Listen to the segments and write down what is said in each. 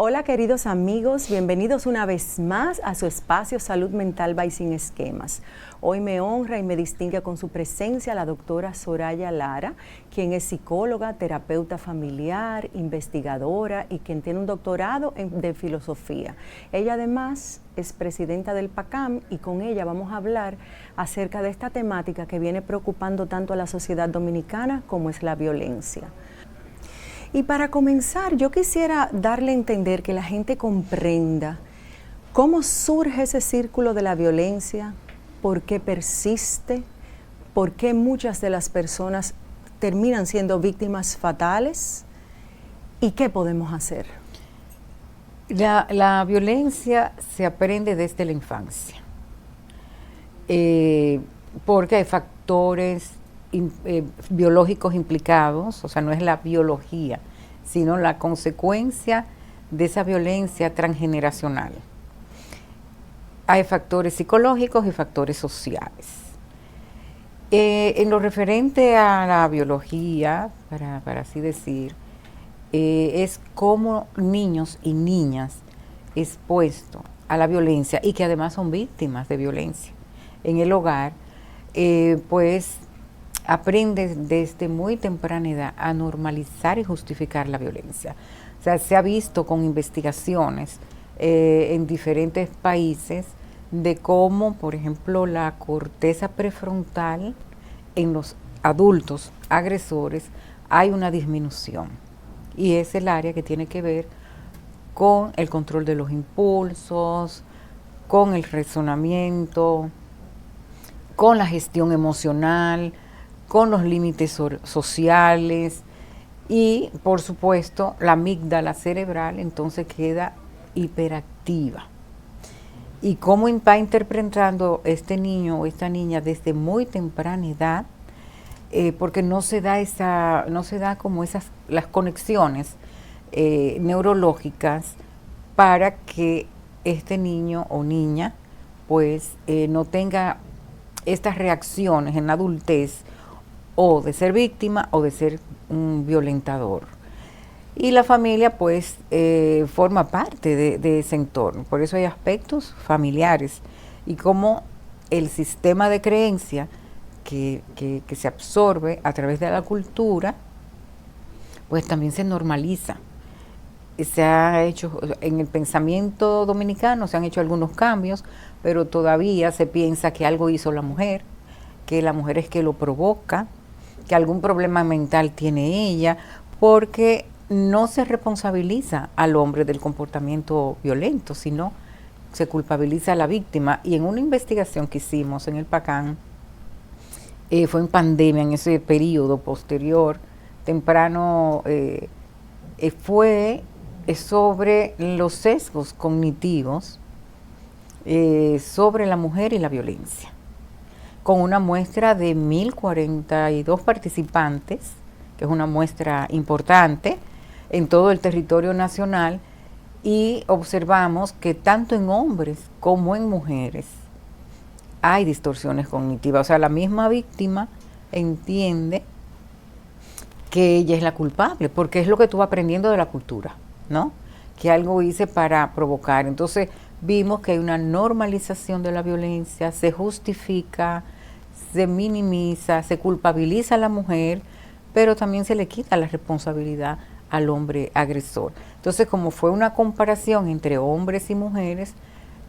Hola queridos amigos, bienvenidos una vez más a su espacio Salud Mental by Sin Esquemas. Hoy me honra y me distingue con su presencia la doctora Soraya Lara, quien es psicóloga, terapeuta familiar, investigadora y quien tiene un doctorado de filosofía. Ella además es presidenta del PACAM y con ella vamos a hablar acerca de esta temática que viene preocupando tanto a la sociedad dominicana como es la violencia. Y para comenzar, yo quisiera darle a entender que la gente comprenda cómo surge ese círculo de la violencia, por qué persiste, por qué muchas de las personas terminan siendo víctimas fatales y qué podemos hacer. La violencia se aprende desde la infancia, porque hay factores biológicos implicados, o sea, no es la biología, sino la consecuencia de esa violencia transgeneracional. Hay factores psicológicos y factores sociales. En lo referente a la biología, para así decir, es como niños y niñas expuestos a la violencia y que además son víctimas de violencia en el hogar, pues aprende desde muy temprana edad a normalizar y justificar la violencia. O sea, se ha visto con investigaciones en diferentes países de cómo, por ejemplo, la corteza prefrontal en los adultos agresores hay una disminución. Y es el área que tiene que ver con el control de los impulsos, con el razonamiento, con la gestión emocional, con los límites sociales y, por supuesto, la amígdala cerebral entonces queda hiperactiva. Y cómo va interpretando este niño o esta niña desde muy temprana edad, porque no se da como las conexiones neurológicas para que este niño o niña pues no tenga estas reacciones en la adultez o de ser víctima o de ser un violentador. Y la familia pues forma parte de ese entorno, por eso hay aspectos familiares y como el sistema de creencia que se absorbe a través de la cultura, pues también se normaliza. Se ha hecho, en el pensamiento dominicano se han hecho algunos cambios, pero todavía se piensa que algo hizo la mujer es que lo provoca, que algún problema mental tiene ella, porque no se responsabiliza al hombre del comportamiento violento, sino se culpabiliza a la víctima. Y en una investigación que hicimos en el PACAN, fue en pandemia, en ese periodo posterior, temprano, fue sobre los sesgos cognitivos sobre la mujer y la violencia, con una muestra de 1.042 participantes, que es una muestra importante en todo el territorio nacional, y observamos que tanto en hombres como en mujeres hay distorsiones cognitivas. O sea, la misma víctima entiende que ella es la culpable, porque es lo que tú vas aprendiendo de la cultura, ¿no? Que algo hice para provocar. Entonces vimos que hay una normalización de la violencia, se justifica, se minimiza, se culpabiliza a la mujer, pero también se le quita la responsabilidad al hombre agresor. Entonces, como fue una comparación entre hombres y mujeres,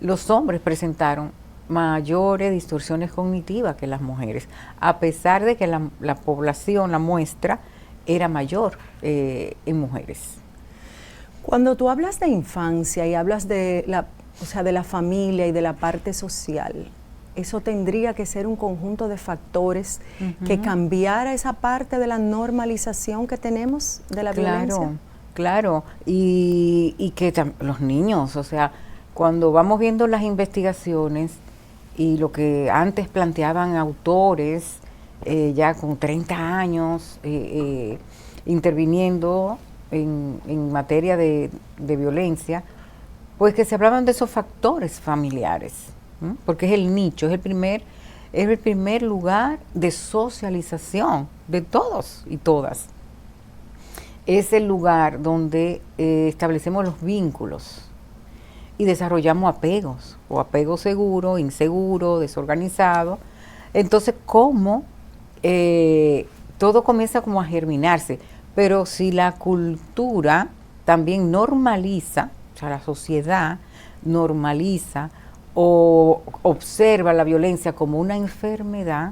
los hombres presentaron mayores distorsiones cognitivas que las mujeres, a pesar de que la población, la muestra, era mayor en mujeres. Cuando tú hablas de infancia y hablas de la familia y de la parte social, eso tendría que ser un conjunto de factores que cambiara esa parte de la normalización que tenemos de la violencia. Claro, y que los niños, o sea, cuando vamos viendo las investigaciones y lo que antes planteaban autores ya con 30 años interviniendo en materia de violencia, pues que se hablaban de esos factores familiares, ¿no? Porque es el nicho, es el primer lugar de socialización de todos y todas. es el lugar donde establecemos los vínculos y desarrollamos apegos, o apego seguro, inseguro, desorganizado. Entonces, ¿cómo todo comienza como a germinarse? Pero si la cultura también normaliza, o sea, la sociedad normaliza o observa la violencia como una enfermedad,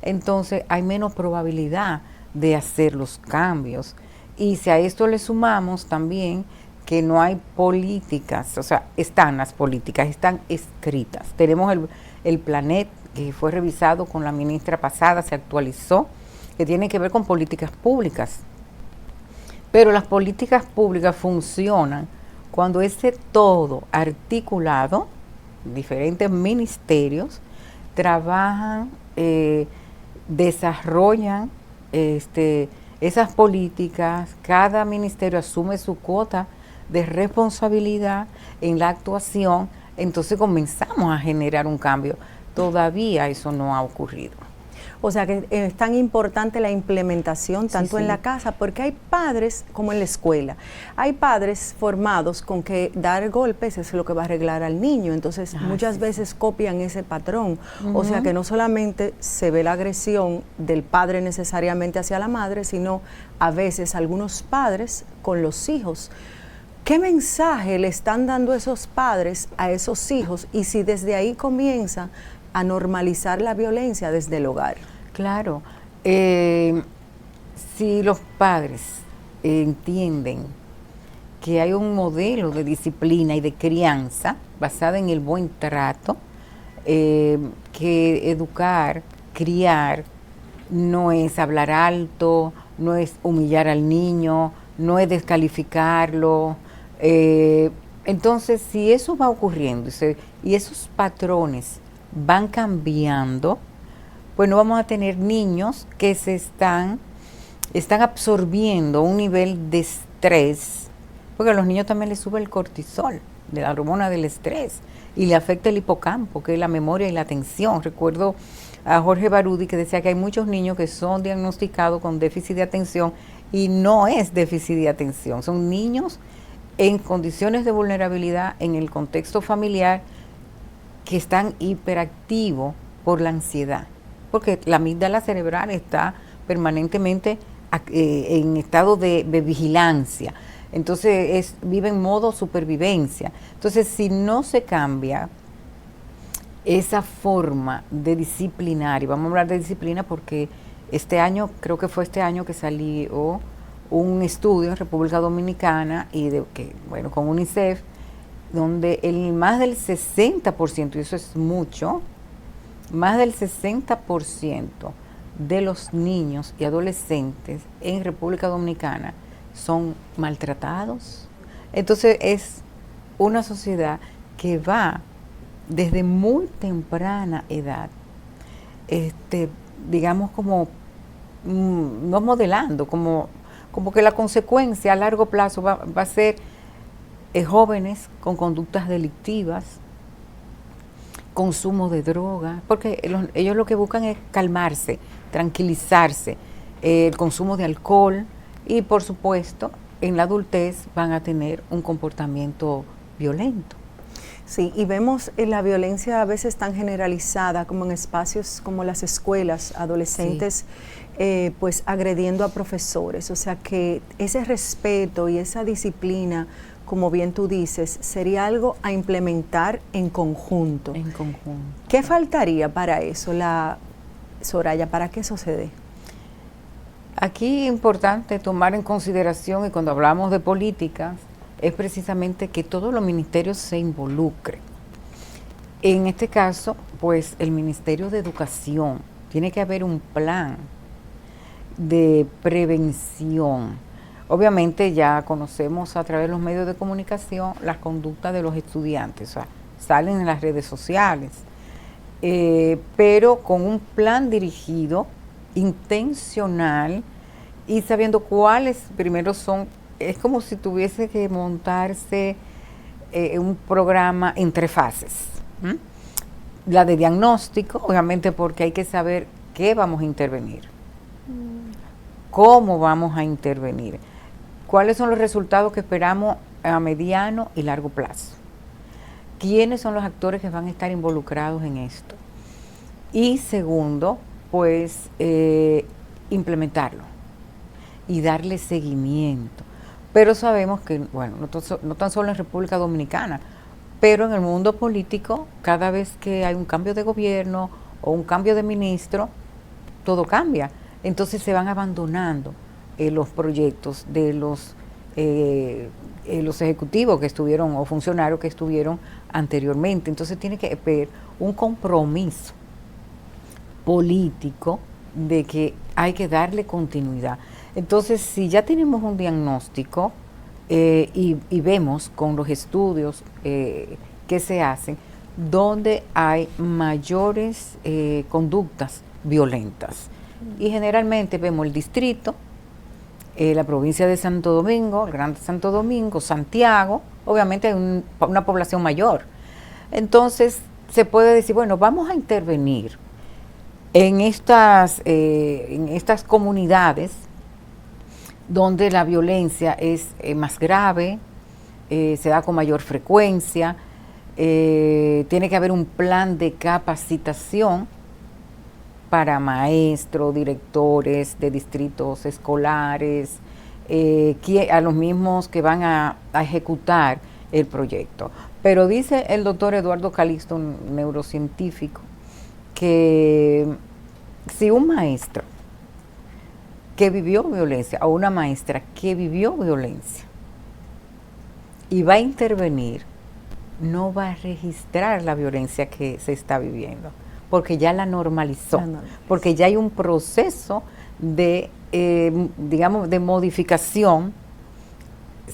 entonces hay menos probabilidad de hacer los cambios. Y si a esto le sumamos también que no hay políticas, o sea, están las políticas, están escritas. Tenemos el Planet, que fue revisado con la ministra pasada, se actualizó, que tiene que ver con políticas públicas. Pero las políticas públicas funcionan cuando ese todo articulado, diferentes ministerios, trabajan, desarrollan esas políticas, cada ministerio asume su cuota de responsabilidad en la actuación, entonces comenzamos a generar un cambio. Todavía eso no ha ocurrido. O sea que es tan importante la implementación tanto en la casa, porque hay padres como en la escuela. Hay padres formados con que dar golpes es lo que va a arreglar al niño, entonces muchas veces copian ese patrón. O sea que no solamente se ve la agresión del padre necesariamente hacia la madre, sino a veces algunos padres con los hijos. ¿Qué mensaje le están dando esos padres a esos hijos? Y si desde ahí comienza a normalizar la violencia desde el hogar. Claro, si los padres entienden que hay un modelo de disciplina y de crianza basada en el buen trato, que educar, criar, no es hablar alto, no es humillar al niño, no es descalificarlo. Entonces, si eso va ocurriendo y esos patrones van cambiando, pues no vamos a tener niños que se están absorbiendo un nivel de estrés, porque a los niños también les sube el cortisol, de la hormona del estrés, y le afecta el hipocampo, que es la memoria y la atención. Recuerdo a Jorge Barudi que decía que hay muchos niños que son diagnosticados con déficit de atención y no es déficit de atención, son niños en condiciones de vulnerabilidad en el contexto familiar que están hiperactivos por la ansiedad, porque la amígdala cerebral está permanentemente en estado de vigilancia, entonces vive en modo supervivencia. Entonces, si no se cambia esa forma de disciplinar, y vamos a hablar de disciplina porque este año, creo que fue este año que salió un estudio en República Dominicana con UNICEF, donde más del 60%, y eso es mucho, más del 60% de los niños y adolescentes en República Dominicana son maltratados. Entonces es una sociedad que va desde muy temprana edad, digamos como no modelando, como que la consecuencia a largo plazo va a ser jóvenes con conductas delictivas, consumo de droga, porque ellos lo que buscan es calmarse, tranquilizarse, el consumo de alcohol y por supuesto en la adultez van a tener un comportamiento violento. Sí, y vemos la violencia a veces tan generalizada como en espacios como las escuelas, adolescentes pues agrediendo a profesores, o sea que ese respeto y esa disciplina, como bien tú dices, sería algo a implementar en conjunto. En conjunto. ¿Qué faltaría para eso, Soraya, para que eso se dé? Aquí es importante tomar en consideración, y cuando hablamos de políticas, es precisamente que todos los ministerios se involucren. En este caso, pues el Ministerio de Educación, tiene que haber un plan de prevención. Obviamente ya conocemos a través de los medios de comunicación las conductas de los estudiantes, o sea, salen en las redes sociales, pero con un plan dirigido, intencional y sabiendo cuáles primero son. Es como si tuviese que montarse un programa en 3 fases. La de diagnóstico, obviamente porque hay que saber qué vamos a intervenir, cómo vamos a intervenir. ¿cuáles son los resultados que esperamos a mediano y largo plazo? ¿Quiénes son los actores que van a estar involucrados en esto? Y segundo, pues implementarlo y darle seguimiento. Pero sabemos que, bueno, no tan solo en República Dominicana, pero en el mundo político, cada vez que hay un cambio de gobierno o un cambio de ministro, todo cambia. Entonces se van abandonando los proyectos de los ejecutivos que estuvieron o funcionarios que estuvieron anteriormente. Entonces tiene que haber un compromiso político de que hay que darle continuidad. Entonces, si ya tenemos un diagnóstico y vemos con los estudios que se hacen, donde hay mayores conductas violentas. Y generalmente vemos el distrito, la provincia de Santo Domingo, el Gran Santo Domingo, Santiago, obviamente hay una población mayor. Entonces, se puede decir, bueno, vamos a intervenir en estas comunidades donde la violencia es más grave, se da con mayor frecuencia, tiene que haber un plan de capacitación para maestros, directores de distritos escolares, a los mismos que van a ejecutar el proyecto. Pero dice el doctor Eduardo Calixto, un neurocientífico, que si un maestro que vivió violencia o una maestra que vivió violencia y va a intervenir, no va a registrar la violencia que se está viviendo, porque ya la normalizó, porque ya hay un proceso de, digamos, de modificación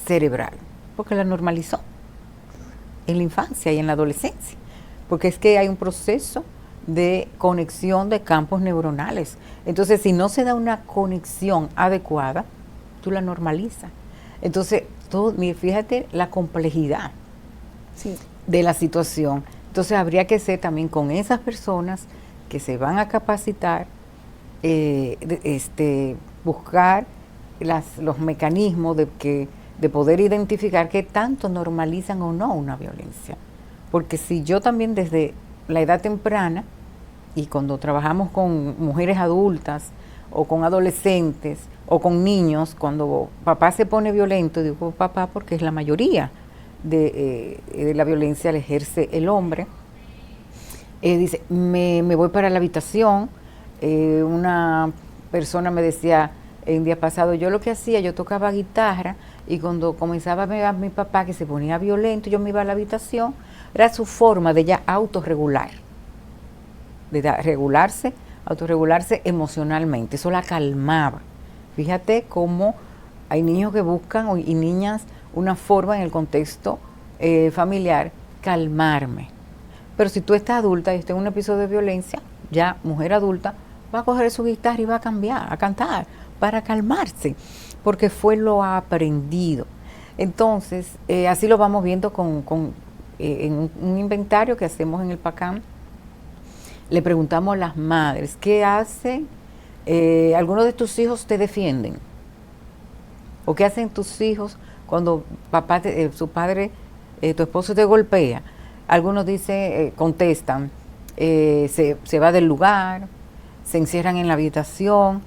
cerebral, porque la normalizó en la infancia y en la adolescencia, porque es que hay un proceso de conexión de campos neuronales. Entonces, si no se da una conexión adecuada, tú la normalizas. Entonces, fíjate la complejidad de la situación. Entonces, habría que ser también con esas personas que se van a capacitar, buscar los mecanismos de poder identificar qué tanto normalizan o no una violencia. Porque si yo también desde la edad temprana, y cuando trabajamos con mujeres adultas o con adolescentes o con niños, cuando papá se pone violento, digo papá porque es la mayoría de la violencia la ejerce el hombre, dice, me voy para la habitación. Una persona me decía el día pasado, yo lo que hacía, yo tocaba guitarra y cuando comenzaba a ver a mi papá que se ponía violento, yo me iba a la habitación. Era su forma de ya autorregularse emocionalmente. Eso la calmaba. Fíjate cómo hay niños que buscan y niñas una forma en el contexto familiar, calmarme. Pero si tú estás adulta y estás en un episodio de violencia, ya mujer adulta, va a coger su guitarra y va a cantar para calmarse, porque fue lo aprendido. Entonces, así lo vamos viendo en un inventario que hacemos en el PACAM. Le preguntamos a las madres, ¿qué hacen? ¿Algunos de tus hijos te defienden? ¿O qué hacen tus hijos cuando su padre, tu esposo te golpea? Algunos dicen, contestan, se va del lugar, se encierran en la habitación,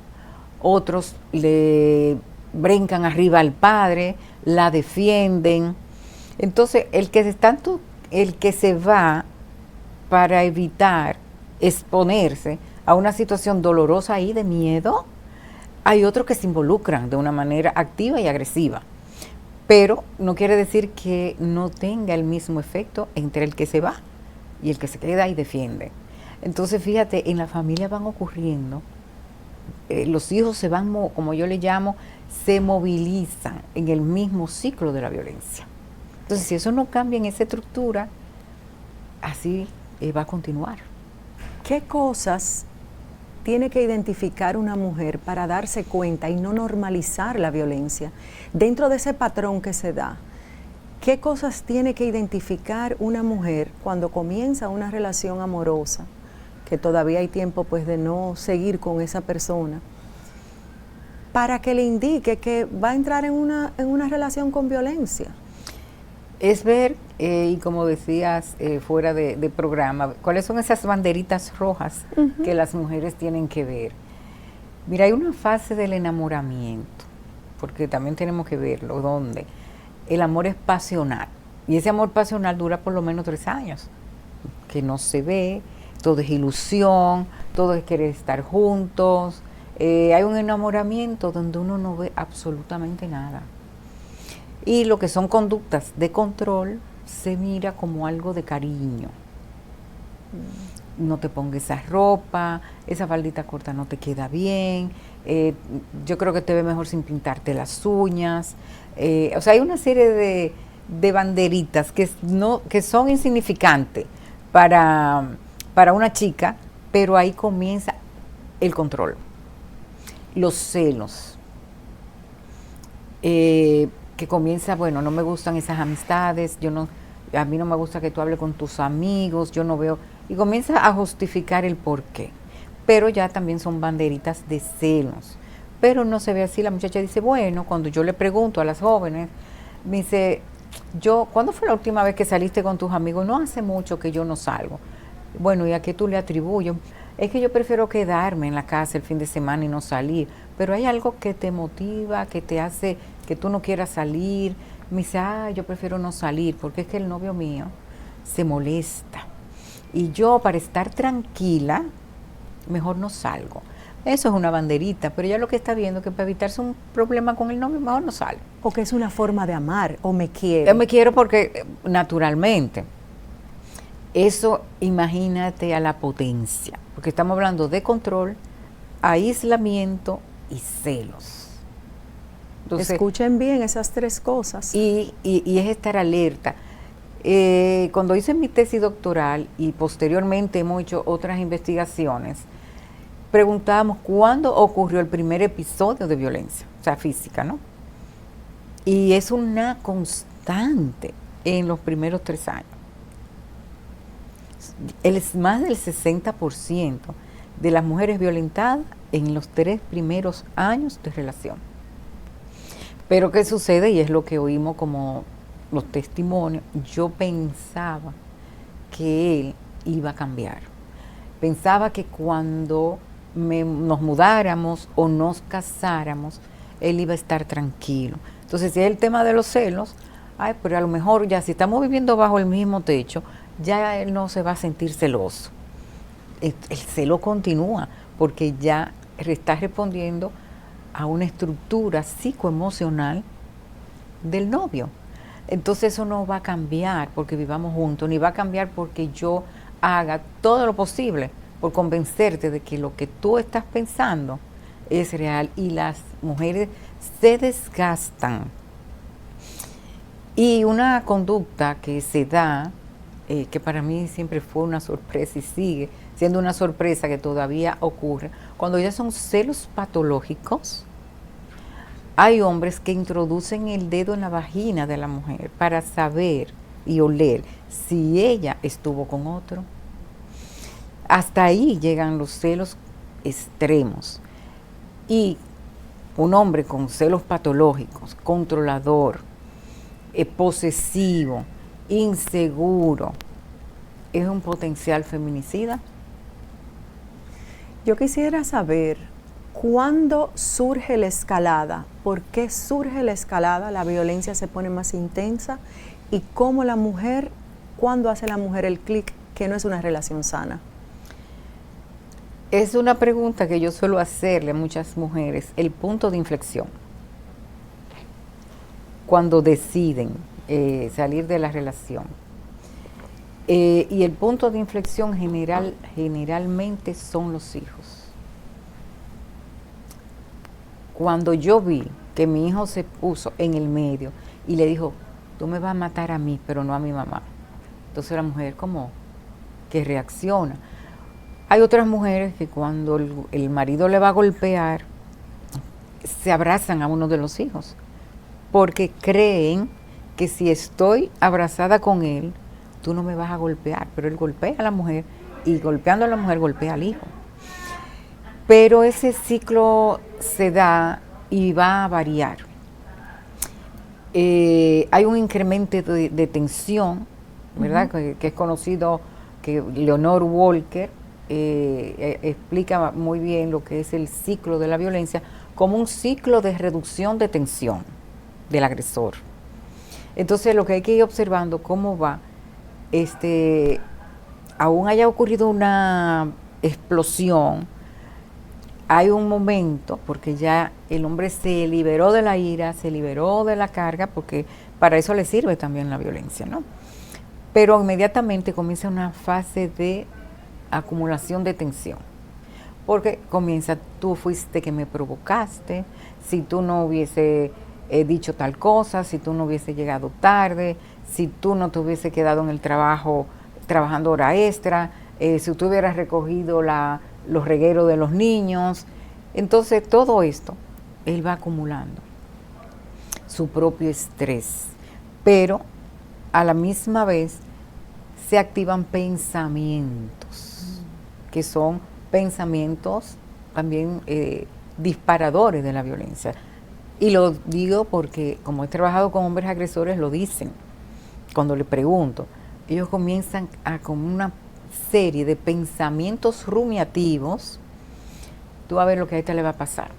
otros le brincan arriba al padre, la defienden. Entonces, el que se va para evitar exponerse a una situación dolorosa y de miedo, hay otros que se involucran de una manera activa y agresiva. Pero no quiere decir que no tenga el mismo efecto entre el que se va y el que se queda y defiende. Entonces, fíjate, en la familia van ocurriendo, los hijos se van, como yo le llamo, se movilizan en el mismo ciclo de la violencia. Entonces, si eso no cambia en esa estructura, así va a continuar. ¿Qué cosas tiene que identificar una mujer para darse cuenta y no normalizar la violencia? Dentro de ese patrón que se da, ¿qué cosas tiene que identificar una mujer cuando comienza una relación amorosa, que todavía hay tiempo pues de no seguir con esa persona? para que le indique que va a entrar en una relación con violencia? Es ver, y como decías fuera de programa, cuáles son esas banderitas rojas que las mujeres tienen que ver. Mira, hay una fase del enamoramiento, porque también tenemos que verlo, donde el amor es pasional, y ese amor pasional dura por lo menos 3 años, que no se ve, todo es ilusión, todo es querer estar juntos, hay un enamoramiento donde uno no ve absolutamente nada. Y lo que son conductas de control se mira como algo de cariño. No te pongas esa ropa, esa faldita corta no te queda bien, yo creo que te ve mejor sin pintarte las uñas. O sea, hay una serie de banderitas que son insignificantes para una chica, pero ahí comienza el control, los celos. Que comienza, bueno, no me gustan esas amistades, a mí no me gusta que tú hables con tus amigos, yo no veo, y comienza a justificar el porqué. Pero ya también son banderitas de celos. Pero no se ve así, la muchacha dice, bueno, cuando yo le pregunto a las jóvenes, me dice, ¿cuándo fue la última vez que saliste con tus amigos? No hace mucho que yo no salgo. Bueno, ¿y a qué tú le atribuyes? Es que yo prefiero quedarme en la casa el fin de semana y no salir, pero hay algo que te motiva, que te hace que tú no quieras salir. Me dice, yo prefiero no salir, porque es que el novio mío se molesta. Y yo, para estar tranquila, mejor no salgo. Eso es una banderita, pero ella lo que está viendo es que para evitarse un problema con el novio, mejor no sale. O que es una forma de amar, o me quiero. Me quiero porque, naturalmente, eso imagínate a la potencia, porque estamos hablando de control, aislamiento y celos. Entonces, escuchen bien esas 3 cosas. Y es estar alerta. Cuando hice mi tesis doctoral y posteriormente hemos hecho otras investigaciones, preguntábamos cuándo ocurrió el primer episodio de violencia, o sea, física, ¿no? Y es una constante en los primeros 3 años. Más del 60% de las mujeres violentadas en los 3 primeros años de relación. Pero ¿qué sucede? Y es lo que oímos como los testimonios. Yo pensaba que él iba a cambiar. Pensaba que cuando nos mudáramos o nos casáramos, él iba a estar tranquilo. Entonces, si es el tema de los celos, pero a lo mejor ya si estamos viviendo bajo el mismo techo, ya él no se va a sentir celoso. El celo continúa porque ya está respondiendo a una estructura psicoemocional del novio. Entonces eso no va a cambiar porque vivamos juntos, ni va a cambiar porque yo haga todo lo posible por convencerte de que lo que tú estás pensando es real. Y las mujeres se desgastan. Y una conducta que se da, que para mí siempre fue una sorpresa y sigue siendo una sorpresa que todavía ocurre, cuando ya son celos patológicos, hay hombres que introducen el dedo en la vagina de la mujer para saber y oler si ella estuvo con otro. Hasta ahí llegan los celos extremos. Y un hombre con celos patológicos, controlador, posesivo, inseguro, ¿es un potencial feminicida? Yo quisiera saber, ¿cuándo surge la escalada? ¿Por qué surge la escalada? La violencia se pone más intensa. ¿Y cómo cuándo hace la mujer el clic que no es una relación sana? Es una pregunta que yo suelo hacerle a muchas mujeres, el punto de inflexión. Cuando deciden salir de la relación. Y el punto de inflexión generalmente son los hijos. Cuando yo vi que mi hijo se puso en el medio y le dijo, tú me vas a matar a mí, pero no a mi mamá. Entonces la mujer como que reacciona. Hay otras mujeres que cuando el marido le va a golpear, se abrazan a uno de los hijos, porque creen que si estoy abrazada con él, tú no me vas a golpear, pero él golpea a la mujer y golpeando a la mujer golpea al hijo. Pero ese ciclo se da y va a variar. Hay un incremento de tensión, ¿verdad? Que es conocido, que Leonore Walker explica muy bien lo que es el ciclo de la violencia como un ciclo de reducción de tensión del agresor. Entonces lo que hay que ir observando cómo va, aún haya ocurrido una explosión, hay un momento, porque ya el hombre se liberó de la ira, se liberó de la carga, porque para eso le sirve también la violencia, ¿no? Pero inmediatamente comienza una fase de acumulación de tensión, porque comienza, tú fuiste que me provocaste, si tú no hubiese dicho tal cosa, si tú no hubiese llegado tarde, si tú no te hubiese quedado en el trabajo trabajando hora extra, si tú hubieras recogido los regueros de los niños. Entonces todo esto, él va acumulando su propio estrés, pero a la misma vez se activan pensamientos, que son pensamientos también disparadores de la violencia. Y lo digo porque como he trabajado con hombres agresores, lo dicen. Cuando le pregunto, ellos comienzan con una serie de pensamientos rumiativos. Tú vas a ver lo que a esta le va a pasar.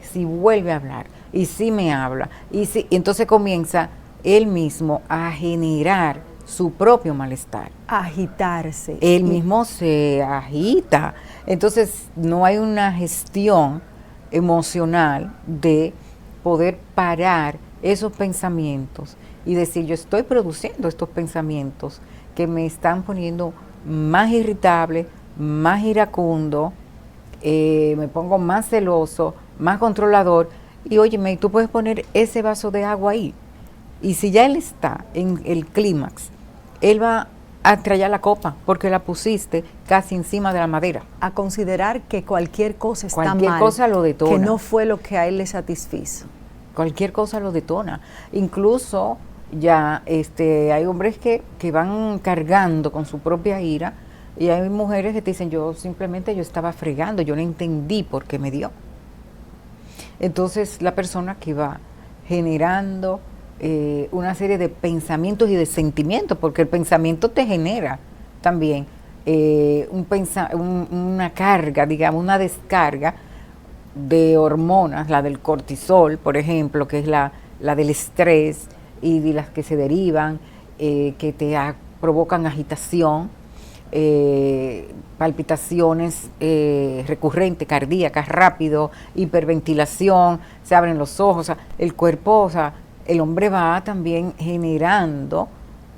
Si vuelve a hablar, y si me habla, entonces comienza él mismo a generar su propio malestar. Agitarse. Él mismo se agita. Entonces no hay una gestión emocional de poder parar esos pensamientos y decir, yo estoy produciendo estos pensamientos que me están poniendo más irritable, más iracundo, me pongo más celoso, más controlador. Y óyeme, tú puedes poner ese vaso de agua ahí. Y si ya él está en el clímax, él va a traer la copa porque la pusiste casi encima de la madera. A considerar que cualquier cosa está Cualquier mal, cosa lo detona. que no fue lo que a él le satisfizo. Cualquier cosa lo detona. Incluso ya hay hombres que van cargando con su propia ira, y hay mujeres que te dicen, yo estaba fregando, yo no entendí por qué me dio. Entonces la persona que va generando una serie de pensamientos y de sentimientos, porque el pensamiento te genera también una carga, digamos, una descarga de hormonas, la del cortisol, por ejemplo, que es la del estrés, y de las que se derivan, que te provocan agitación, palpitaciones recurrentes, cardíacas, rápido, hiperventilación, se abren los ojos, o sea, el cuerpo, o sea, el hombre va también generando,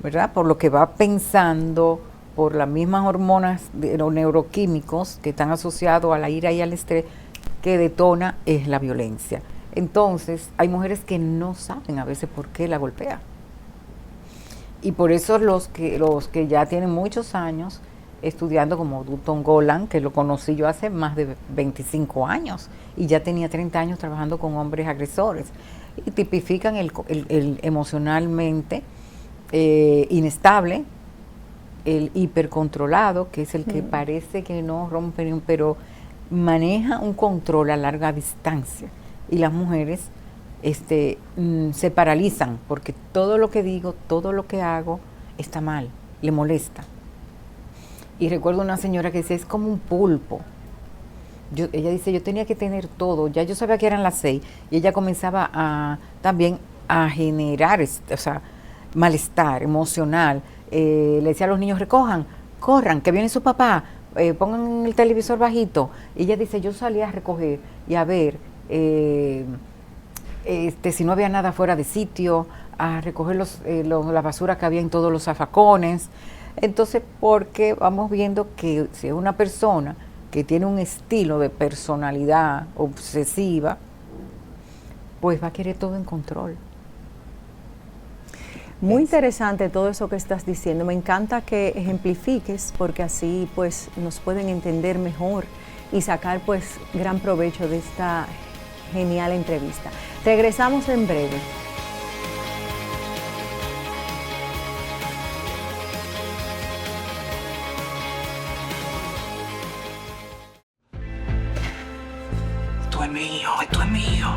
¿verdad? Por lo que va pensando, por las mismas hormonas de los neuroquímicos que están asociados a la ira y al estrés, que detona es la violencia. Entonces, hay mujeres que no saben a veces por qué la golpea. Y por eso los que ya tienen muchos años estudiando, como Dutton Golan, que lo conocí yo hace más de 25 años, y ya tenía 30 años trabajando con hombres agresores, y tipifican el emocionalmente inestable, el hipercontrolado, que es el que parece que no rompe, pero maneja un control a larga distancia, y las mujeres se paralizan porque todo lo que digo, todo lo que hago está mal, le molesta. Y recuerdo una señora que decía, es como un pulpo. Ella dice, yo tenía que tener todo, ya yo sabía que eran las 6, y ella comenzaba también a generar malestar emocional. Le decía a los niños, recojan, corran, que viene su papá, pongan el televisor bajito. Y ella dice, yo salía a recoger y a ver si no había nada fuera de sitio, a recoger la basura que había en todos los zafacones. Entonces, porque vamos viendo que si es una persona que tiene un estilo de personalidad obsesiva, pues va a querer todo en control. Muy interesante todo eso que estás diciendo. Me encanta que ejemplifiques, porque así pues nos pueden entender mejor y sacar pues gran provecho de esta genial entrevista. Regresamos en breve. Tu Esto es mío, esto es mío.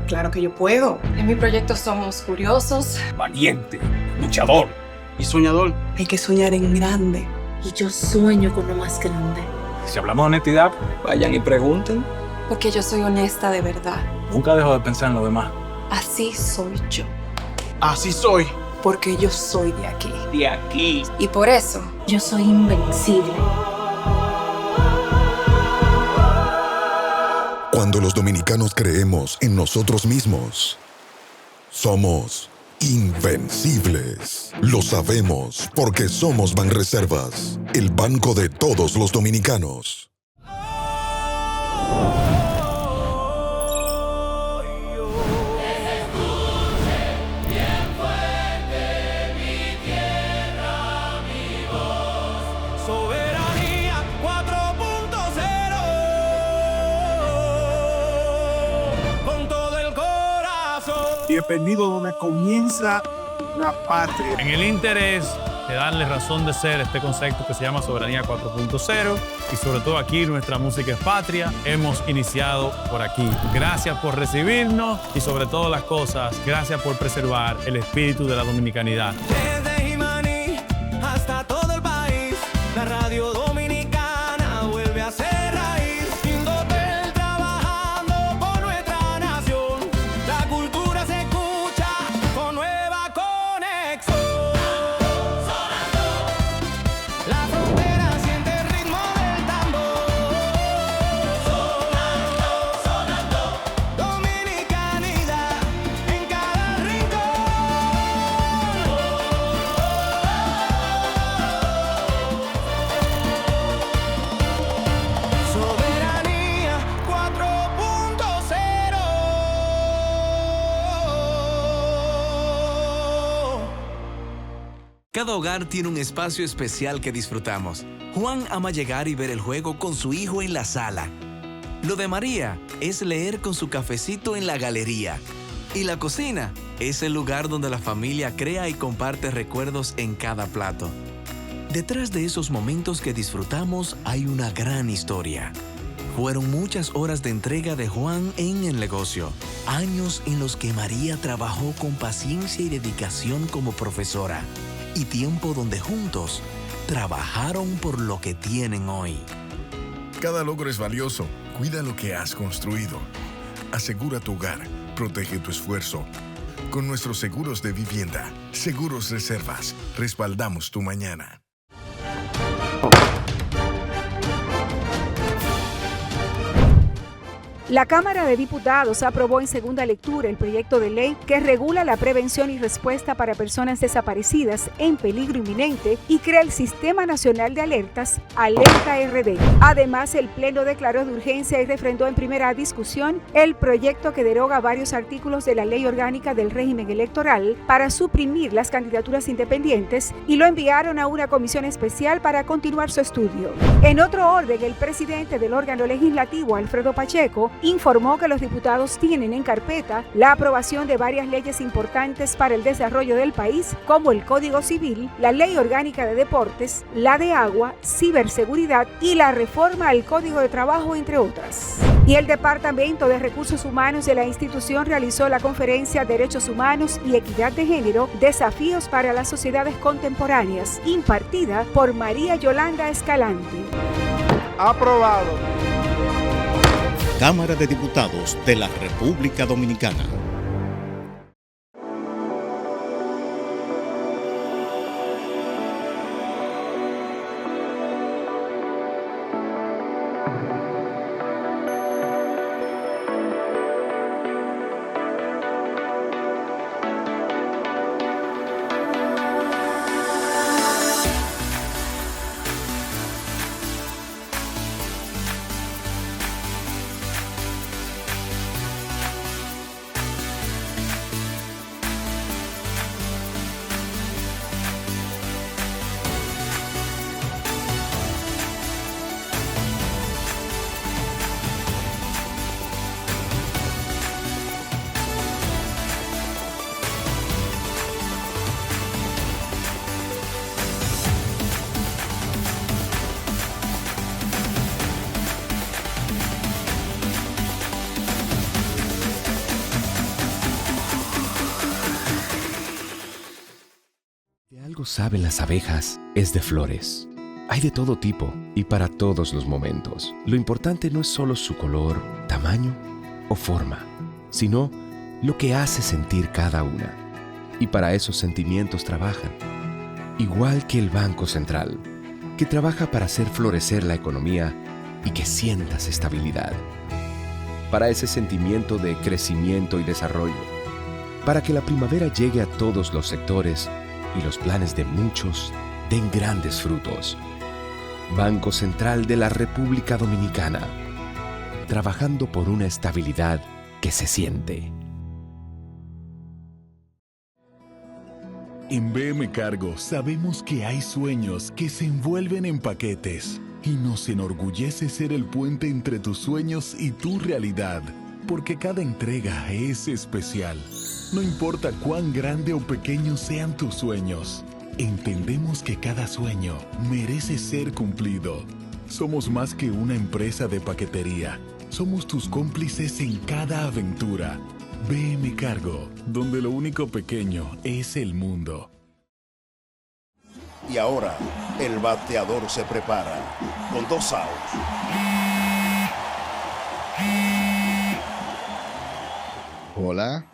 Claro que yo puedo. En mi proyecto somos curiosos, Valiente, luchador y soñador. Hay que soñar en grande. y yo sueño con lo más grande. Si hablamos de honestidad, vayan y pregunten. Porque yo soy honesta de verdad. Nunca dejo de pensar en lo demás. Así soy yo. Así soy. Porque yo soy de aquí. De aquí. Y por eso, yo soy invencible. Cuando los dominicanos creemos en nosotros mismos, somos invencibles. Lo sabemos porque somos Banreservas, el banco de todos los dominicanos. Soberanía 4.0 con todo el corazón. Bienvenido donde comienza la patria. En el interés de darle razón de ser este concepto que se llama Soberanía 4.0 y sobre todo aquí nuestra música es patria, hemos iniciado por aquí. Gracias por recibirnos y sobre todas las cosas, gracias por preservar el espíritu de la dominicanidad. Desde Jimaní hasta todo el país, la radio dominicana vuelve a ser raíz. Indotel trabajando por nuestra nación, la cultura se escucha con nueva conexión. La frontera siente el ritmo del tambor. Sonando, dominicanidad en cada rincón. Soberanía 4.0. Cada hogar tiene un espacio especial que disfrutamos. Juan ama llegar y ver el juego con su hijo en la sala. Lo de María es leer con su cafecito en la galería. Y la cocina es el lugar donde la familia crea y comparte recuerdos en cada plato. Detrás de esos momentos que disfrutamos hay una gran historia. Fueron muchas horas de entrega de Juan en el negocio, años en los que María trabajó con paciencia y dedicación como profesora, y tiempo donde juntos trabajaron por lo que tienen hoy. Cada logro es valioso. Cuida lo que has construido. Asegura tu hogar. Protege tu esfuerzo. Con nuestros seguros de vivienda, Seguros Reservas, respaldamos tu mañana. La Cámara de Diputados aprobó en segunda lectura el proyecto de ley que regula la prevención y respuesta para personas desaparecidas en peligro inminente y crea el Sistema Nacional de Alertas, Alerta RD. Además, el Pleno declaró de urgencia y refrendó en primera discusión el proyecto que deroga varios artículos de la Ley Orgánica del Régimen Electoral para suprimir las candidaturas independientes y lo enviaron a una comisión especial para continuar su estudio. En otro orden, el presidente del órgano legislativo, Alfredo Pacheco, informó que los diputados tienen en carpeta la aprobación de varias leyes importantes para el desarrollo del país, como el Código Civil, la Ley Orgánica de Deportes, la de Agua, Ciberseguridad y la reforma al Código de Trabajo, entre otras. Y el Departamento de Recursos Humanos de la institución realizó la conferencia Derechos Humanos y Equidad de Género, Desafíos para las Sociedades Contemporáneas, impartida por María Yolanda Escalante. Aprobado. Cámara de Diputados de la República Dominicana. algo saben las abejas es de flores. Hay de todo tipo y para todos los momentos. Lo importante no es solo su color, tamaño o forma, sino lo que hace sentir cada una. Y para esos sentimientos trabajan. Igual que el Banco Central, que trabaja para hacer florecer la economía y que sientas estabilidad. Para ese sentimiento de crecimiento y desarrollo. Para que la primavera llegue a todos los sectores y los planes de muchos den grandes frutos. Banco Central de la República Dominicana. Trabajando por una estabilidad que se siente. En BM Cargo sabemos que hay sueños que se envuelven en paquetes y nos enorgullece ser el puente entre tus sueños y tu realidad, porque cada entrega es especial. No importa cuán grande o pequeño sean tus sueños, entendemos que cada sueño merece ser cumplido. Somos más que una empresa de paquetería. Somos tus cómplices en cada aventura. BM Cargo, donde lo único pequeño es el mundo. Y ahora, el bateador se prepara con 2 outs. Hola.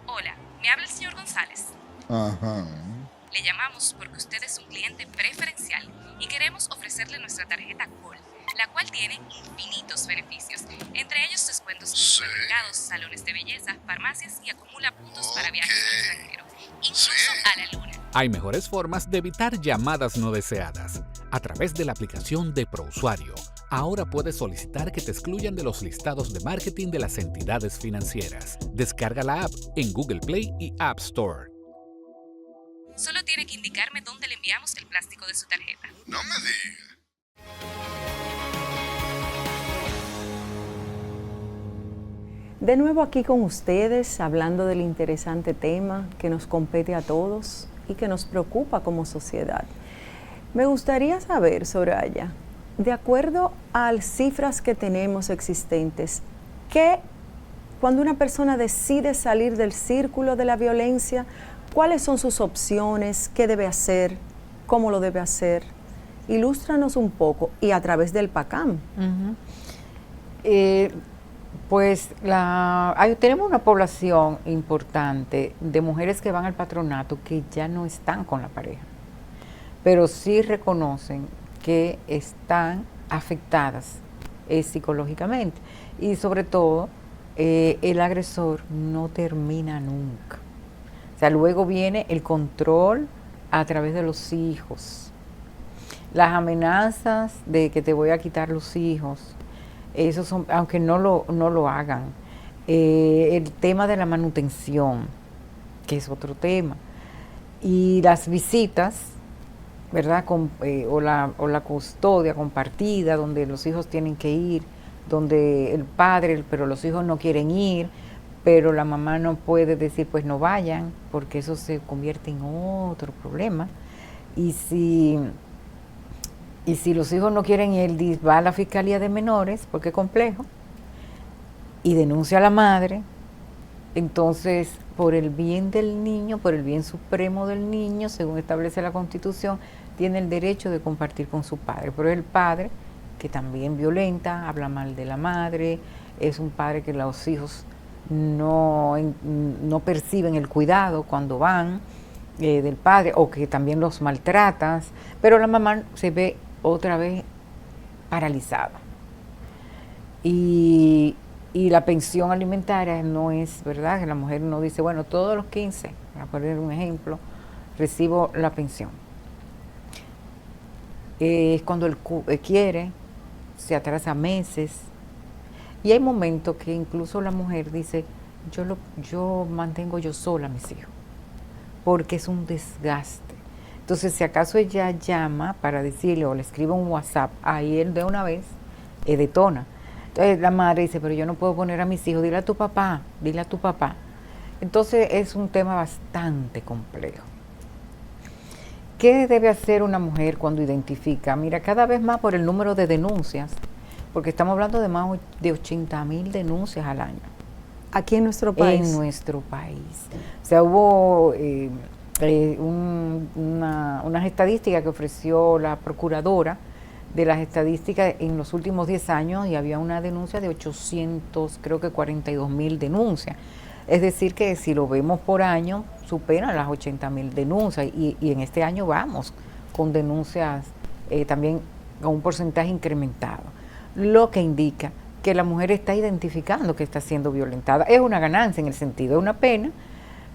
Hola, me habla el señor González. Ajá. Le llamamos porque usted es un cliente preferencial y queremos ofrecerle nuestra tarjeta Gold, la cual tiene infinitos beneficios, entre ellos descuentos en supermercados, salones de belleza, farmacias y acumula puntos para viajes al extranjero, incluso a la luna. Hay mejores formas de evitar llamadas no deseadas. A través de la aplicación de ProUsuario, ahora puedes solicitar que te excluyan de los listados de marketing de las entidades financieras. Descarga la app en Google Play y App Store. Solo tiene que indicarme dónde le enviamos el plástico de su tarjeta. No me digas. De nuevo aquí con ustedes, hablando del interesante tema que nos compete a todos y que nos preocupa como sociedad. Me gustaría saber, Soraya, de acuerdo a las cifras que tenemos existentes, cuando una persona decide salir del círculo de la violencia, ¿cuáles son sus opciones? ¿Qué debe hacer? ¿Cómo lo debe hacer? Ilústranos un poco y a través del PACAM. Pues tenemos una población importante de mujeres que van al patronato que ya no están con la pareja, pero sí reconocen que están afectadas psicológicamente y sobre todo el agresor no termina nunca. O sea, luego viene el control a través de los hijos, las amenazas de que te voy a quitar los hijos. Esos son, aunque no lo hagan. El tema de la manutención, que es otro tema. Y las visitas, ¿verdad? O la custodia compartida, donde los hijos tienen que ir, donde el padre, pero los hijos no quieren ir, pero la mamá no puede decir, pues no vayan, porque eso se convierte en otro problema. Y si los hijos no quieren ir, va a la Fiscalía de Menores, porque es complejo, y denuncia a la madre. Entonces, por el bien del niño, por el bien supremo del niño, según establece la Constitución, tiene el derecho de compartir con su padre. Pero es el padre que también violenta, habla mal de la madre, es un padre que los hijos no perciben el cuidado cuando van del padre, o que también los maltratas, pero la mamá se ve otra vez paralizada. Y la pensión alimentaria no es, ¿verdad? Que la mujer no dice, bueno, todos los 15, para poner un ejemplo, recibo la pensión. Es cuando él quiere, se atrasa meses. Y hay momentos que incluso la mujer dice, yo mantengo yo sola a mis hijos, porque es un desgaste. Entonces, si acaso ella llama para decirle o le escribe un WhatsApp, ahí él de una vez detona. Entonces la madre dice, pero yo no puedo poner a mis hijos, dile a tu papá. Entonces es un tema bastante complejo. ¿Qué debe hacer una mujer cuando identifica? Mira, cada vez más por el número de denuncias, porque estamos hablando de más de 80,000 denuncias al año. ¿Aquí en nuestro país? En nuestro país. O sea, hubo unas estadísticas que ofreció la procuradora de las estadísticas en los últimos 10 años y había una denuncia de 42.000 denuncias. Es decir, que si lo vemos por año, superan las 80.000 denuncias y en este año vamos con denuncias también con un porcentaje incrementado, lo que indica que la mujer está identificando que está siendo violentada. Es una ganancia en el sentido, es una pena,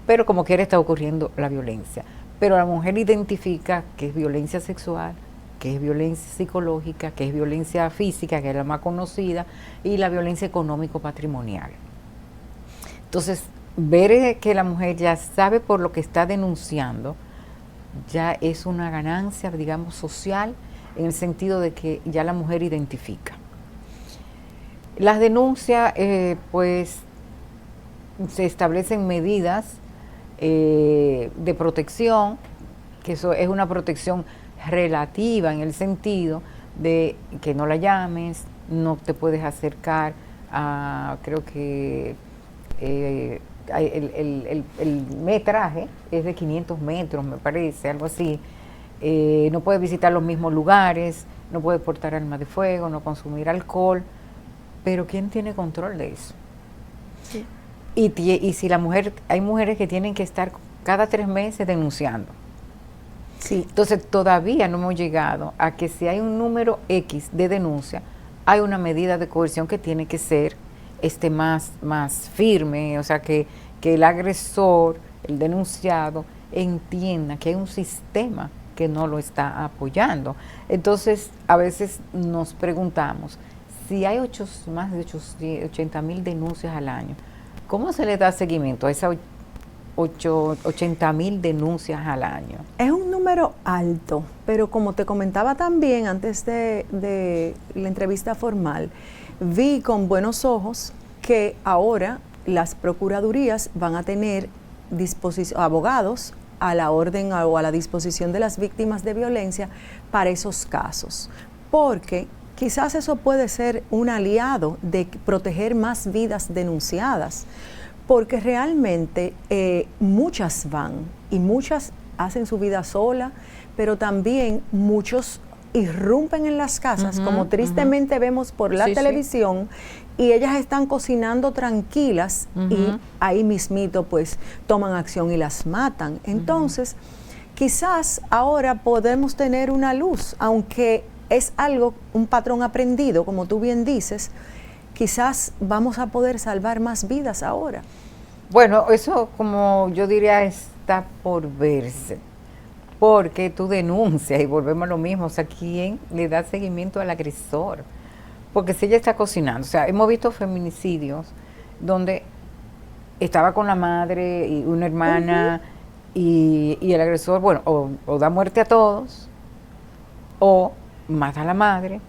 pero como quiera está ocurriendo la violencia. Pero la mujer identifica que es violencia sexual, que es violencia psicológica, que es violencia física, que es la más conocida, y la violencia económico-patrimonial. Entonces, ver que la mujer ya sabe por lo que está denunciando, ya es una ganancia, digamos, social, en el sentido de que ya la mujer identifica. Las denuncias, pues, se establecen medidas de protección, que eso es una protección relativa en el sentido de que no la llames, no te puedes acercar a, creo que el metraje es de 500 metros, me parece, algo así. No puedes visitar los mismos lugares, no puedes portar armas de fuego, no consumir alcohol, pero ¿quién tiene control de eso? Sí. Y si la mujer, hay mujeres que tienen que estar cada 3 meses denunciando. Sí. Entonces todavía no hemos llegado a que si hay un número X de denuncia, hay una medida de coerción que tiene que ser más firme, o sea que el agresor, el denunciado, entienda que hay un sistema que no lo está apoyando. Entonces a veces nos preguntamos, si hay más de 80.000 denuncias al año, ¿cómo se le da seguimiento a esas 80.000 denuncias al año? Es un número alto, pero como te comentaba también antes de la entrevista formal, vi con buenos ojos que ahora las procuradurías van a tener abogados a la orden o a la disposición de las víctimas de violencia para esos casos, porque quizás eso puede ser un aliado de proteger más vidas denunciadas, porque realmente muchas van y muchas hacen su vida sola, pero también muchos irrumpen en las casas, como tristemente vemos por la televisión, y ellas están cocinando tranquilas y ahí mismito pues toman acción y las matan. Entonces, quizás ahora podemos tener una luz, aunque es un patrón aprendido, como tú bien dices, quizás vamos a poder salvar más vidas ahora. Bueno, eso como yo diría está por verse, porque tú denuncias y volvemos a lo mismo, o sea, ¿quién le da seguimiento al agresor? Porque si ella está cocinando, o sea, hemos visto feminicidios donde estaba con la madre y una hermana y el agresor, bueno, o da muerte a todos, o mata a la madre,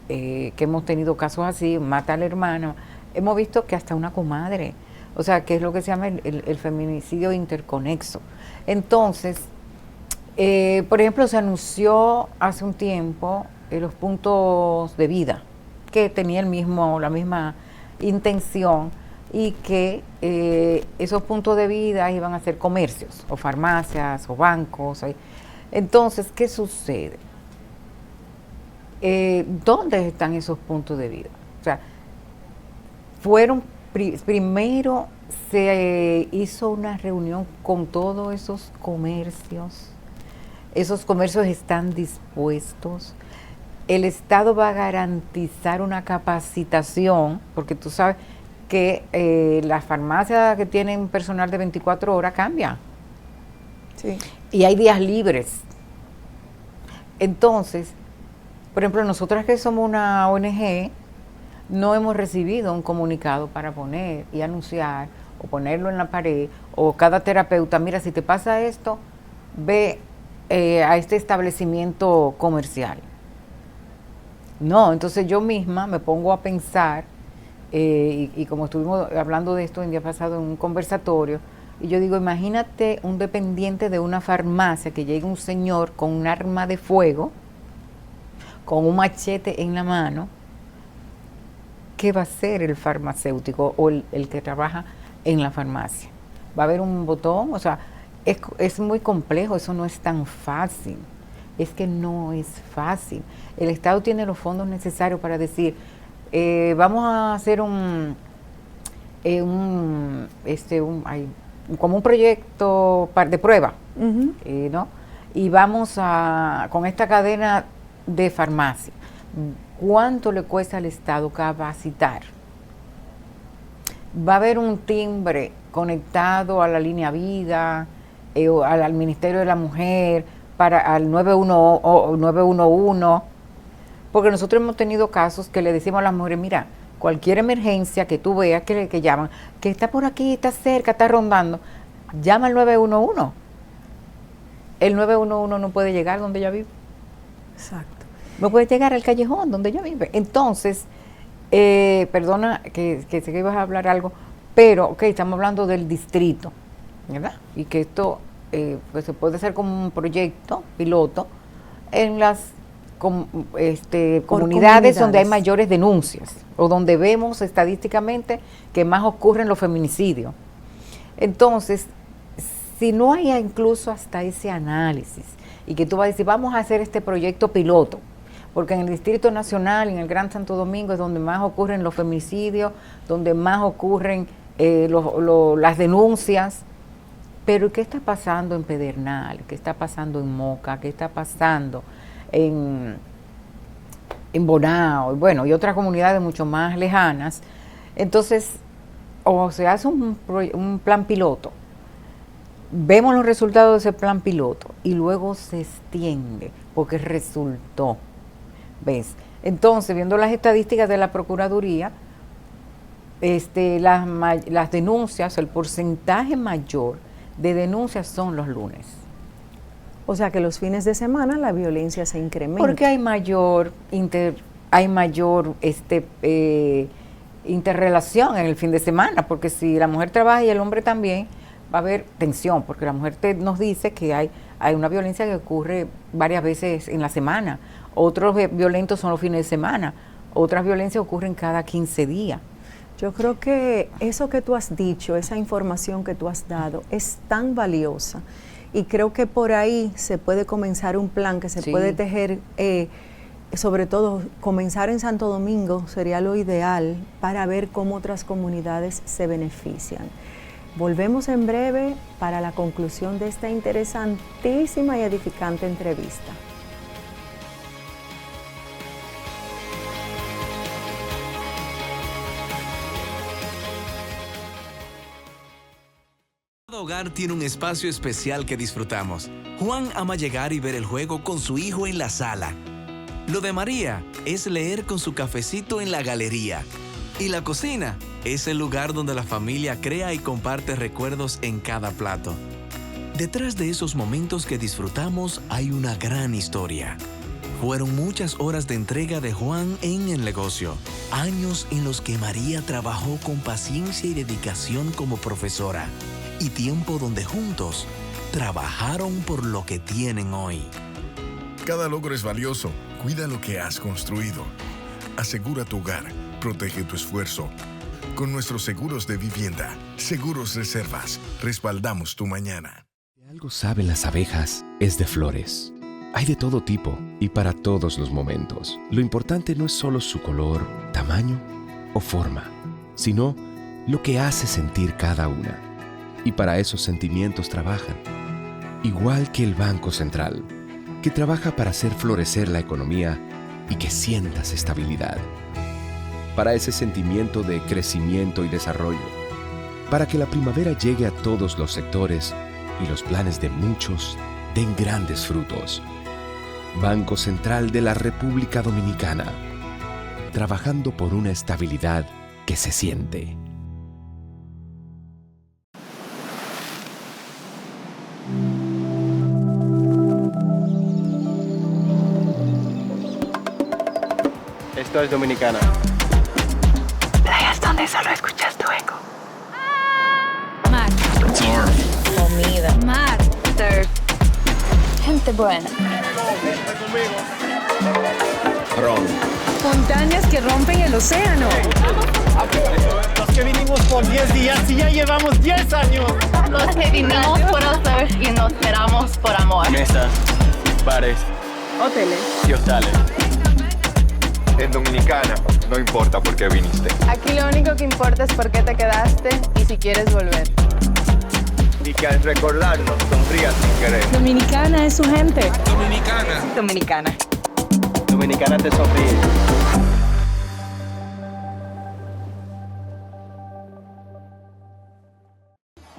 que hemos tenido casos así, mata a la hermana, hemos visto que hasta una comadre, o sea, que es lo que se llama el feminicidio interconexo. Entonces, por ejemplo, se anunció hace un tiempo los puntos de vida, que tenía la misma intención, y que esos puntos de vida iban a ser comercios, o farmacias, o bancos. Entonces, ¿qué sucede? ¿Dónde están esos puntos de vida? O sea, primero se hizo una reunión con todos esos comercios están dispuestos, el Estado va a garantizar una capacitación, porque tú sabes que las farmacias que tienen personal de 24 horas cambian. Sí. Y hay días libres. Entonces, por ejemplo, nosotras que somos una ONG, no hemos recibido un comunicado para poner y anunciar, o ponerlo en la pared, o cada terapeuta, mira, si te pasa esto, ve a este establecimiento comercial. No, entonces yo misma me pongo a pensar, y como estuvimos hablando de esto el día pasado en un conversatorio, y yo digo, imagínate un dependiente de una farmacia que llegue un señor con un arma de fuego, con un machete en la mano, ¿qué va a hacer el farmacéutico o el que trabaja en la farmacia? Va a haber un botón, o sea, es muy complejo, eso no es tan fácil. Es que no es fácil. El Estado tiene los fondos necesarios para decir, vamos a hacer como un proyecto de prueba, ¿no? Y vamos con esta cadena de farmacia. ¿Cuánto le cuesta al Estado capacitar? Va a haber un timbre conectado a la línea vida, al Ministerio de la Mujer, al 911, porque nosotros hemos tenido casos que le decimos a las mujeres, mira, cualquier emergencia que tú veas que llaman, que está por aquí, está cerca, está rondando, llama al 911. El 911 no puede llegar donde ella vive. Exacto. No puede llegar al callejón donde ella vive. Entonces, perdona que sé que ibas a hablar algo, pero estamos hablando del distrito, ¿verdad? Y que esto pues se puede hacer como un proyecto piloto en las comunidades donde hay mayores denuncias o donde vemos estadísticamente que más ocurren los feminicidios. Entonces, si no hay incluso hasta ese análisis y que tú vas a decir, vamos a hacer este proyecto piloto, porque en el Distrito Nacional, en el Gran Santo Domingo, es donde más ocurren los feminicidios, donde más ocurren las denuncias. Pero ¿qué está pasando en Pedernal? ¿Qué está pasando en Moca? ¿Qué está pasando en Bonao? Bueno, y otras comunidades mucho más lejanas. Entonces, o se hace un plan piloto, vemos los resultados de ese plan piloto y luego se extiende porque resultó. ¿Ves? Entonces, viendo las estadísticas de la Procuraduría, las denuncias, el porcentaje mayor de denuncias son los lunes. O sea que los fines de semana la violencia se incrementa. Porque hay mayor interrelación en el fin de semana, porque si la mujer trabaja y el hombre también, va a haber tensión, porque la mujer nos dice que hay una violencia que ocurre varias veces en la semana. Otros violentos son los fines de semana. Otras violencias ocurren cada 15 días. Yo creo que eso que tú has dicho, esa información que tú has dado, es tan valiosa. Y creo que por ahí se puede comenzar un plan que se puede tejer, sobre todo comenzar en Santo Domingo sería lo ideal para ver cómo otras comunidades se benefician. Volvemos en breve para la conclusión de esta interesantísima y edificante entrevista. Cada hogar tiene un espacio especial que disfrutamos. Juan ama llegar y ver el juego con su hijo en la sala. Lo de María es leer con su cafecito en la galería. Y la cocina es el lugar donde la familia crea y comparte recuerdos en cada plato. Detrás de esos momentos que disfrutamos hay una gran historia. Fueron muchas horas de entrega de Juan en el negocio. Años en los que María trabajó con paciencia y dedicación como profesora. Y tiempo donde juntos trabajaron por lo que tienen hoy. Cada logro es valioso. Cuida lo que has construido. Asegura tu hogar. Protege tu esfuerzo. Con nuestros seguros de vivienda, Seguros Reservas, respaldamos tu mañana. Si algo saben las abejas, es de flores. Hay de todo tipo y para todos los momentos. Lo importante no es solo su color, tamaño o forma, sino lo que hace sentir cada una. Y para esos sentimientos trabajan. Igual que el Banco Central, que trabaja para hacer florecer la economía y que sientas estabilidad. Para ese sentimiento de crecimiento y desarrollo. Para que la primavera llegue a todos los sectores y los planes de muchos den grandes frutos. Banco Central de la República Dominicana. Trabajando por una estabilidad que se siente. Esto es Dominicana. Playas donde solo escuchas tu eco. Mar. Surf. Comida. Mar. Surf. Gente buena. Ron. Montañas que rompen el océano. Los que vinimos por 10 días y ya llevamos 10 años. Los que vinimos por hacer y nos quedamos por amor. Mesas, bares Hoteles. y hostales. En Dominicana, no importa por qué viniste. Aquí lo único que importa es por qué te quedaste y si quieres volver. Y que al recordarnos sonrías sin querer. Dominicana es su gente. Dominicana. Dominicana. Dominicana te sonríe.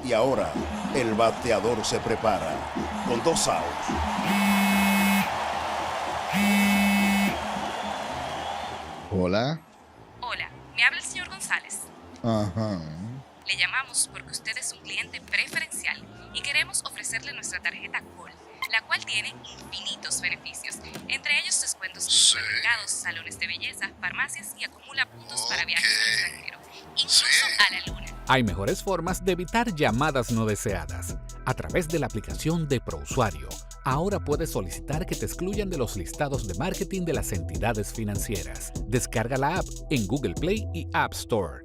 Y ahora, el bateador se prepara con 2 outs. Hola. Hola, me habla el señor González. Ajá. Le llamamos porque usted es un cliente preferencial y queremos ofrecerle nuestra tarjeta Gold, la cual tiene infinitos beneficios, entre ellos descuentos en supermercados, salones de belleza, farmacias y acumula puntos para viajes al extranjero, incluso a la luna. Hay mejores formas de evitar llamadas no deseadas. A través de la aplicación de ProUsuario, ahora puedes solicitar que te excluyan de los listados de marketing de las entidades financieras. Descarga la app en Google Play y App Store.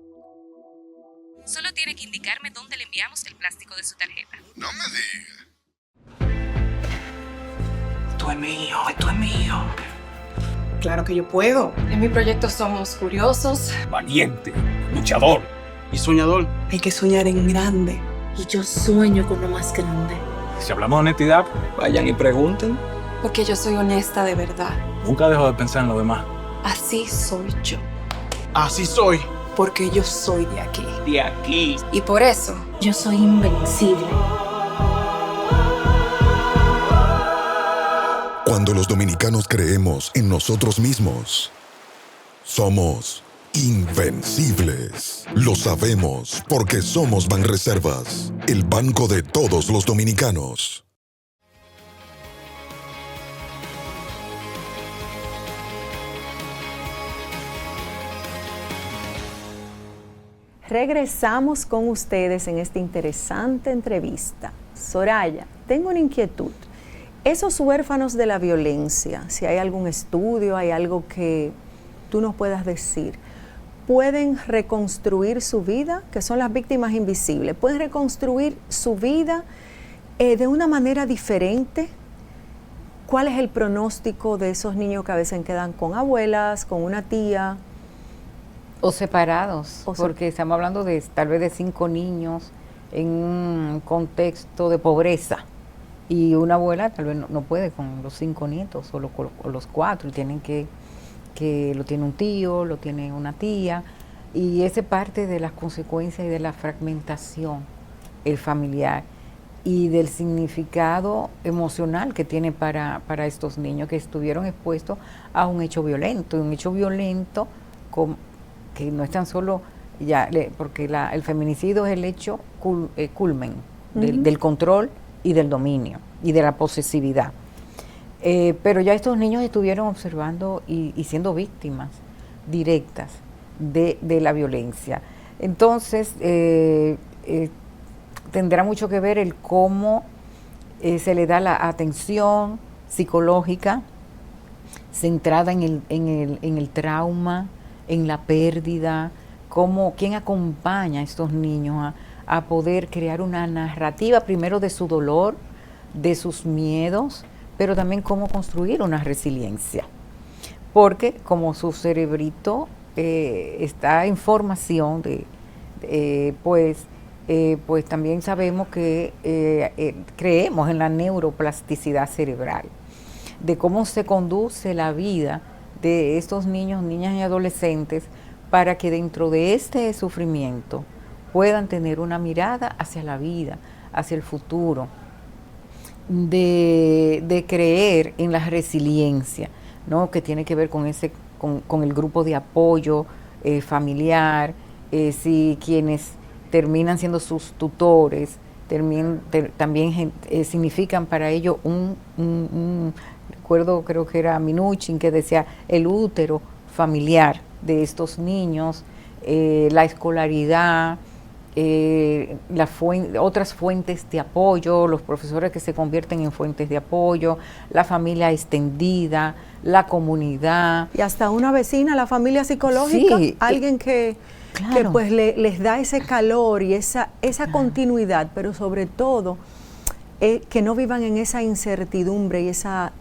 Solo tiene que indicarme dónde le enviamos el plástico de su tarjeta. No me digas. Esto es mío, esto es mío. Claro que yo puedo. En mi proyecto somos curiosos. Valiente, luchador Y soñador. Hay que soñar en grande. Y yo sueño con lo más grande. Si hablamos de honestidad, vayan y pregunten. Porque yo soy honesta de verdad. Nunca dejo de pensar en lo demás. Así soy yo. Así soy. Porque yo soy de aquí. De aquí. Y por eso, Yo soy invencible. Cuando los dominicanos creemos en nosotros mismos, somos invencibles. Lo sabemos porque somos Banreservas, el banco de todos los dominicanos. Regresamos con ustedes en esta interesante entrevista. Soraya, tengo una inquietud. Esos huérfanos de la violencia, si hay algún estudio, hay algo que tú nos puedas decir, ¿pueden reconstruir su vida? Que son las víctimas invisibles. ¿Pueden reconstruir su vida de una manera diferente? ¿Cuál es el pronóstico de esos niños que a veces quedan con abuelas, con una tía? O separados, porque estamos hablando de tal vez de 5 niños en un contexto de pobreza y una abuela tal vez no puede con los 5 nietos o los 4 y tienen que lo tiene un tío, lo tiene una tía y esa es parte de las consecuencias y de la fragmentación familiar y del significado emocional que tiene para estos niños que estuvieron expuestos a un hecho violento, que no es tan solo porque el feminicidio es el hecho culmen del control y del dominio y de la posesividad. Pero ya estos niños estuvieron observando y siendo víctimas directas de la violencia. Entonces, tendrá mucho que ver el cómo se le da la atención psicológica centrada en el trauma, en la pérdida, quién acompaña a estos niños a poder crear una narrativa primero de su dolor, de sus miedos, pero también cómo construir una resiliencia. Porque como su cerebrito está en formación, pues también sabemos que creemos en la neuroplasticidad cerebral, de cómo se conduce la vida de estos niños, niñas y adolescentes para que dentro de este sufrimiento puedan tener una mirada hacia la vida, hacia el futuro, de creer en la resiliencia, ¿no? Que tiene que ver con el grupo de apoyo familiar, si quienes terminan siendo sus tutores, también significan para ellos recuerdo, creo que era Minuchin, que decía el útero familiar de estos niños, la escolaridad, otras fuentes de apoyo, los profesores que se convierten en fuentes de apoyo, la familia extendida, la comunidad. Y hasta una vecina, la familia psicológica, sí, alguien que pues les da ese calor y esa continuidad, pero sobre todo que no vivan en esa incertidumbre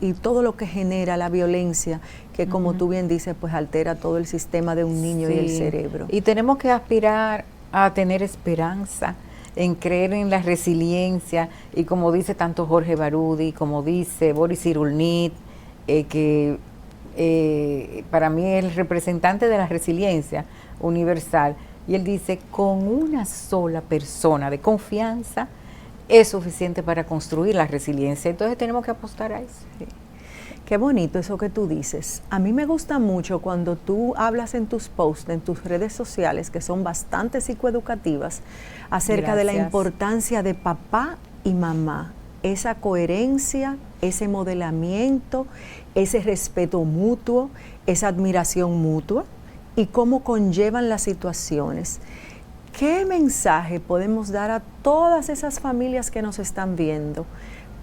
y todo lo que genera la violencia, que como tú bien dices, pues altera todo el sistema de un niño y el cerebro. Y tenemos que aspirar a tener esperanza, en creer en la resiliencia, y como dice tanto Jorge Barudi, como dice Boris Cyrulnik, que para mí es el representante de la resiliencia universal, y él dice, con una sola persona de confianza es suficiente para construir la resiliencia. Entonces tenemos que apostar a eso. Sí. Qué bonito eso que tú dices. A mí me gusta mucho cuando tú hablas en tus posts, en tus redes sociales, que son bastante psicoeducativas, acerca de la importancia de papá y mamá, esa coherencia, ese modelamiento, ese respeto mutuo, esa admiración mutua y cómo conllevan las situaciones. ¿Qué mensaje podemos dar a todas esas familias que nos están viendo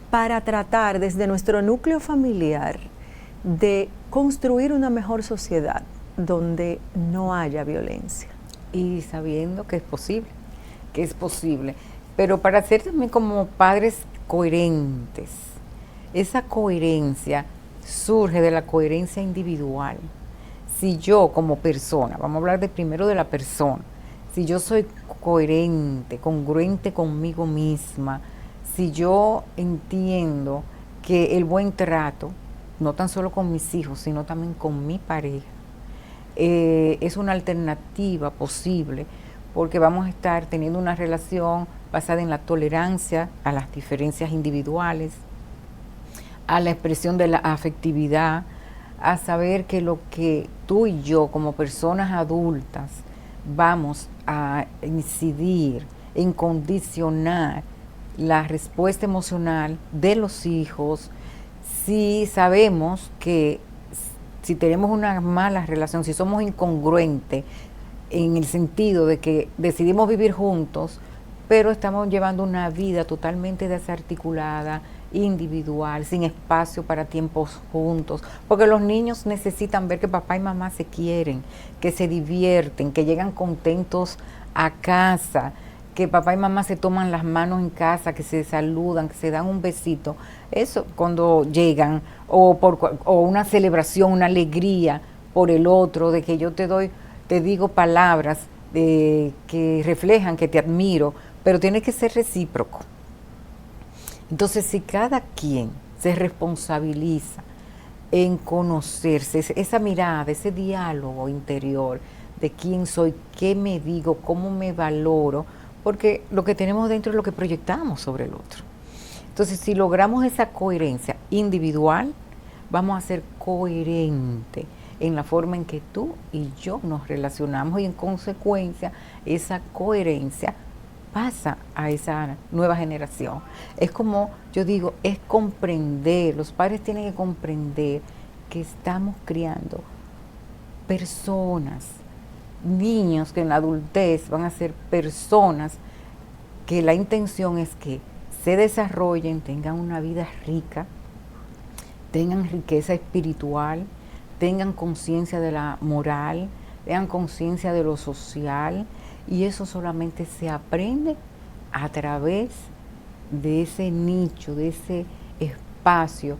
para tratar desde nuestro núcleo familiar de construir una mejor sociedad donde no haya violencia? Y sabiendo que es posible, pero para ser también como padres coherentes. Esa coherencia surge de la coherencia individual. Si yo como persona, vamos a hablar primero de la persona, si yo soy coherente, congruente conmigo misma, si yo entiendo que el buen trato, no tan solo con mis hijos, sino también con mi pareja, es una alternativa posible, porque vamos a estar teniendo una relación basada en la tolerancia a las diferencias individuales, a la expresión de la afectividad, a saber que lo que tú y yo como personas adultas vamos a incidir en condicionar la respuesta emocional de los hijos, si sabemos que si tenemos una mala relación, si somos incongruentes en el sentido de que decidimos vivir juntos, pero estamos llevando una vida totalmente desarticulada, individual, sin espacio para tiempos juntos, porque los niños necesitan ver que papá y mamá se quieren, que se divierten, que llegan contentos a casa, que papá y mamá se toman las manos en casa, que se saludan, que se dan un besito. Eso cuando llegan, o una celebración, una alegría por el otro, de que yo te digo palabras que reflejan que te admiro, pero tiene que ser recíproco. Entonces, si cada quien se responsabiliza en conocerse, esa mirada, ese diálogo interior de quién soy, qué me digo, cómo me valoro, porque lo que tenemos dentro es lo que proyectamos sobre el otro. Entonces, si logramos esa coherencia individual, vamos a ser coherentes en la forma en que tú y yo nos relacionamos, y en consecuencia esa coherencia pasa a esa nueva generación. Es como yo digo, es comprender, los padres tienen que comprender que estamos criando personas, niños que en la adultez van a ser personas que la intención es que se desarrollen, tengan una vida rica, tengan riqueza espiritual, tengan conciencia de la moral, tengan conciencia de lo social, y eso solamente se aprende a través de ese nicho, de ese espacio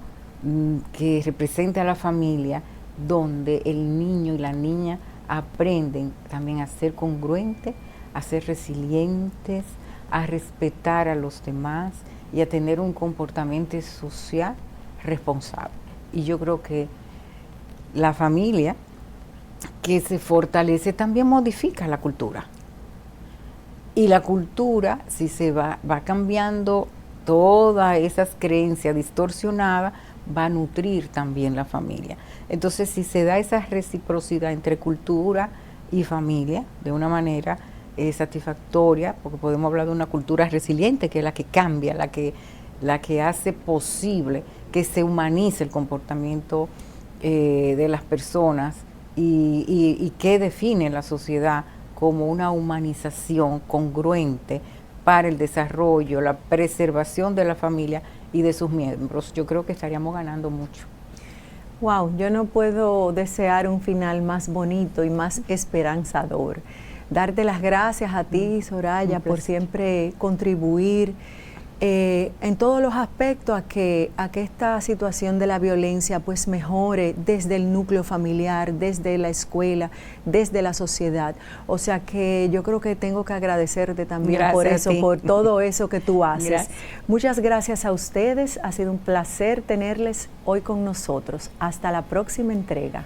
que representa a la familia, donde el niño y la niña aprenden también a ser congruentes, a ser resilientes, a respetar a los demás y a tener un comportamiento social responsable. Y yo creo que la familia que se fortalece también modifica la cultura. Y la cultura, si se va cambiando todas esas creencias distorsionadas, va a nutrir también la familia. Entonces, si se da esa reciprocidad entre cultura y familia de una manera satisfactoria, porque podemos hablar de una cultura resiliente, que es la que cambia, la que hace posible que se humanice el comportamiento de las personas y que define la sociedad como una humanización congruente para el desarrollo, la preservación de la familia y de sus miembros, yo creo que estaríamos ganando mucho. Wow, yo no puedo desear un final más bonito y más esperanzador. Darte las gracias a ti, Soraya, por siempre contribuir en todos los aspectos a que esta situación de la violencia pues mejore desde el núcleo familiar, desde la escuela, desde la sociedad. O sea que yo creo que tengo que agradecerte también por eso, por todo eso que tú haces. Gracias. Muchas gracias a ustedes, ha sido un placer tenerles hoy con nosotros. Hasta la próxima entrega.